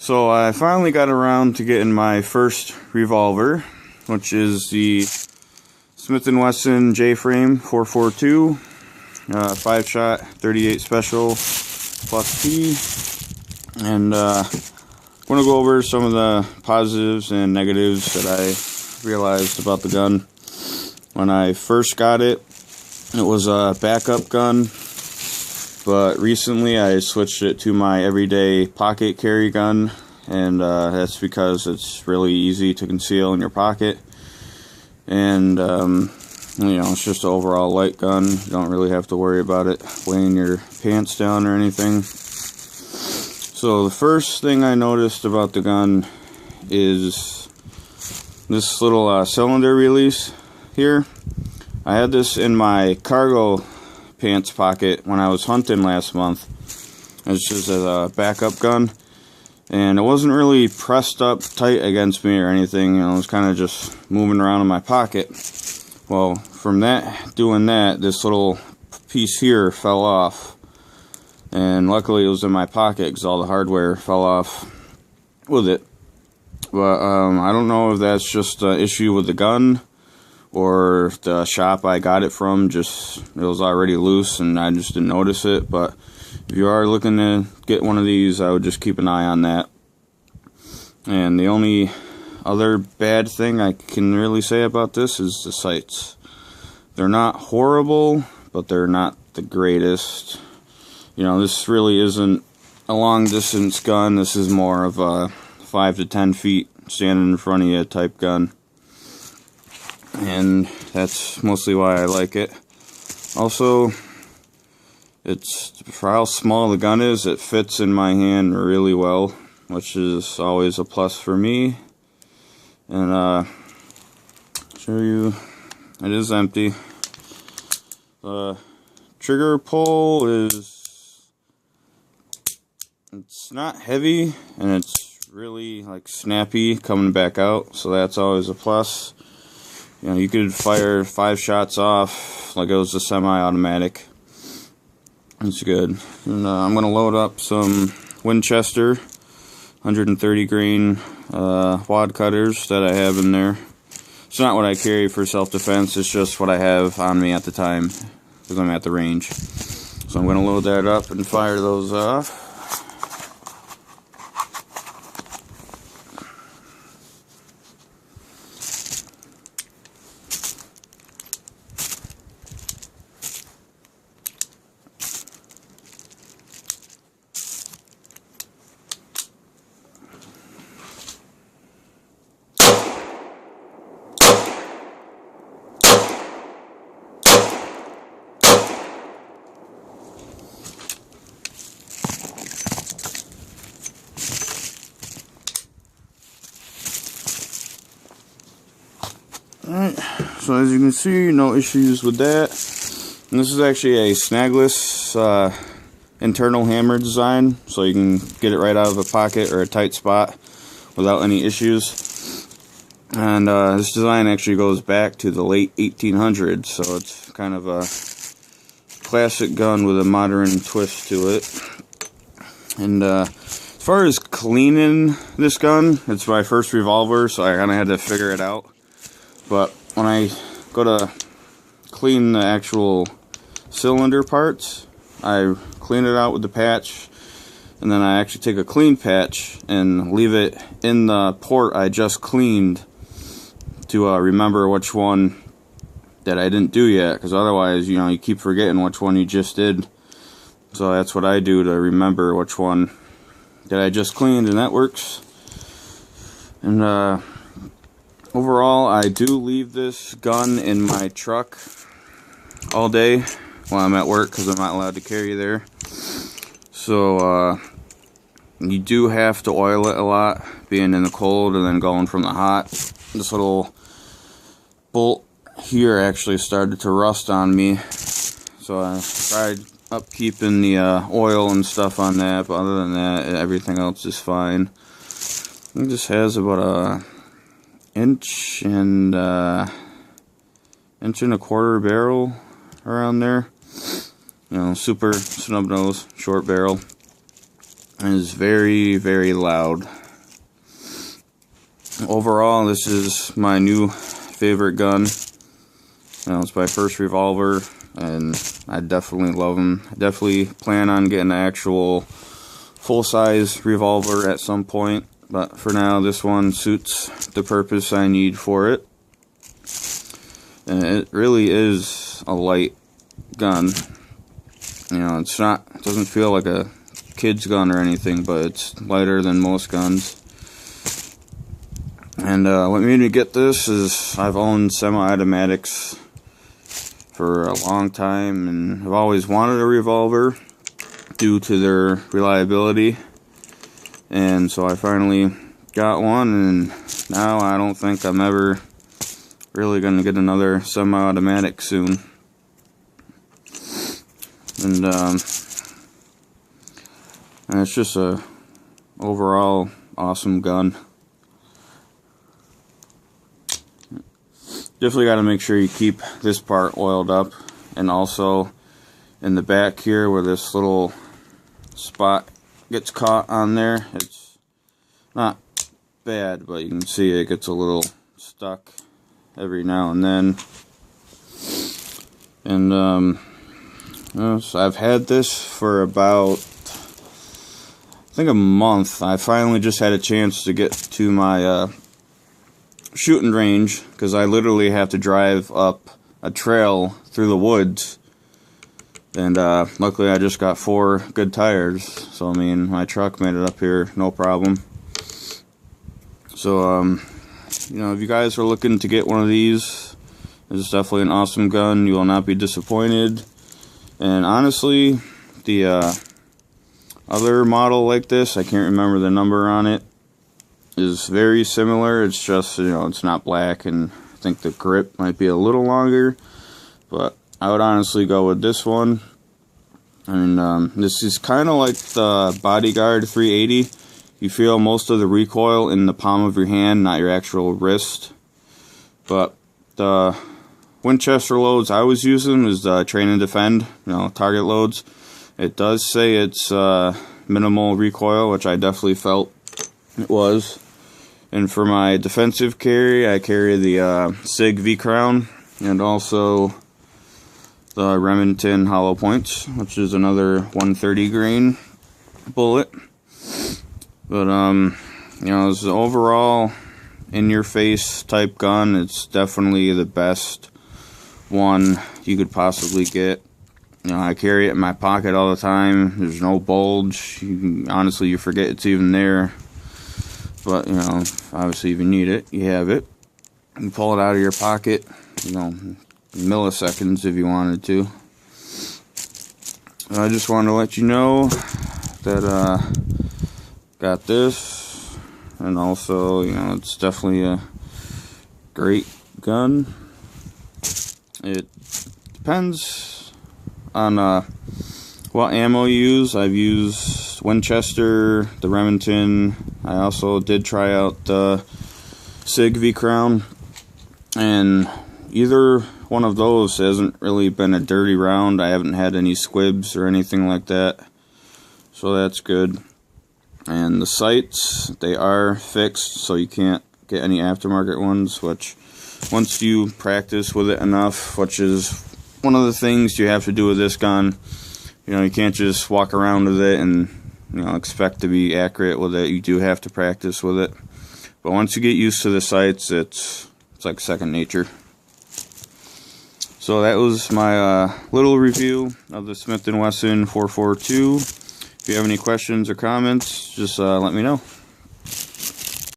So I finally got around to getting my first revolver, which is the Smith & Wesson J-Frame 442, 5-shot, 38 special plus T, and I'm going to go over some of the positives and negatives that I realized about the gun. When I first got it, it was a backup gun, but recently I switched it to my everyday pocket carry gun, and that's because it's really easy to conceal in your pocket, and you know, it's just an overall light gun. You don't really have to worry about it weighing your pants down or anything. So the first thing I noticed about the gun is this little cylinder release here. I had this in my cargo pants pocket when I was hunting last month. It's just a backup gun, and it wasn't really pressed up tight against me or anything. You know, it was kind of just moving around in my pocket. Well, from doing that, this little piece here fell off, and luckily it was in my pocket because all the hardware fell off with it. But I don't know if that's just an issue with the gun, or the shop I got it from, it was already loose and I just didn't notice it. But if you are looking to get one of these, I would just keep an eye on that. And the only other bad thing I can really say about this is the sights. They're not horrible, but they're not the greatest. You know, this really isn't a long distance gun. This is more of a 5 to 10 feet standing in front of you type gun. And that's mostly why I like it. Also, for how small the gun is, it fits in my hand really well, which is always a plus for me. And show you, it is empty. The trigger pull it's not heavy, and it's really like snappy coming back out, so that's always a plus. You know, you could fire 5 shots off like it was a semi-automatic. It's good. And I'm going to load up some Winchester 130 grain wad cutters that I have in there. It's not what I carry for self-defense, it's just what I have on me at the time because I'm at the range. So I'm going to load that up and fire those off. Alright, so as you can see, no issues with that. And this is actually a snagless internal hammer design, so you can get it right out of a pocket or a tight spot without any issues. And this design actually goes back to the late 1800s, so it's kind of a classic gun with a modern twist to it. And as far as cleaning this gun, it's my first revolver, so I kind of had to figure it out. But when I go to clean the actual cylinder parts, I clean it out with the patch, and then I actually take a clean patch and leave it in the port I just cleaned to remember which one that I didn't do yet, because otherwise, you know, you keep forgetting which one you just did. So that's what I do to remember which one that I just cleaned, and that works. And overall, I do leave this gun in my truck all day while I'm at work because I'm not allowed to carry there. So you do have to oil it a lot, being in the cold and then going from the hot. This little bolt here actually started to rust on me, so I tried upkeeping the oil and stuff on that, but other than that, everything else is fine. It just has about a inch and a quarter barrel around there. You know, super snub nose, short barrel. and is very, very loud. Overall, this is my new favorite gun. It's my first revolver, and I definitely love them. I definitely plan on getting an actual full-size revolver at some point, but for now, this one suits the purpose I need for it. And it really is a light gun. It doesn't feel like a kid's gun or anything, but it's lighter than most guns. And what made me get this is I've owned semi-automatics for a long time, and I've always wanted a revolver due to their reliability. And so I finally got one, and now I don't think I'm ever really going to get another semi-automatic soon. And it's just a overall awesome gun. Definitely got to make sure you keep this part oiled up, and also in the back here where this little spot gets caught on there, it's not bad, but you can see it gets a little stuck every now and then. And so I've had this for about, I think, a month. I finally just had a chance to get to my shooting range, because I literally have to drive up a trail through the woods, and luckily I just got 4 good tires, so I mean my truck made it up here no problem. So if you guys are looking to get one of these, it's definitely an awesome gun. You will not be disappointed. And honestly, the other model like this, I can't remember the number on it, is very similar. It's just, it's not black, and I think the grip might be a little longer, but I would honestly go with this one. And this is kind of like the Bodyguard 380. You feel most of the recoil in the palm of your hand, not your actual wrist. But the Winchester loads I was using was the Train and Defend, target loads. It does say it's minimal recoil, which I definitely felt it was. And for my defensive carry, I carry the SIG V-Crown, and also the Remington hollow points, which is another 130 grain bullet. But it's an overall in-your-face type gun. It's definitely the best one you could possibly get. I carry it in my pocket all the time. There's no bulge. Honestly, you forget it's even there. But, obviously if you need it, you have it. You can pull it out of your pocket, milliseconds if you wanted to. I just wanted to let you know that got this, and also, it's definitely a great gun. It depends on what ammo you use. I've used Winchester, the Remington. I also did try out the SIG V-Crown, and either one of those hasn't really been a dirty round. I haven't had any squibs or anything like that, so that's good. And the sights, they are fixed, so you can't get any aftermarket ones, which once you practice with it enough, which is one of the things you have to do with this gun, you can't just walk around with it and expect to be accurate with it. You do have to practice with it. But once you get used to the sights, it's like second nature. So that was my little review of the Smith & Wesson 442. If you have any questions or comments, just let me know.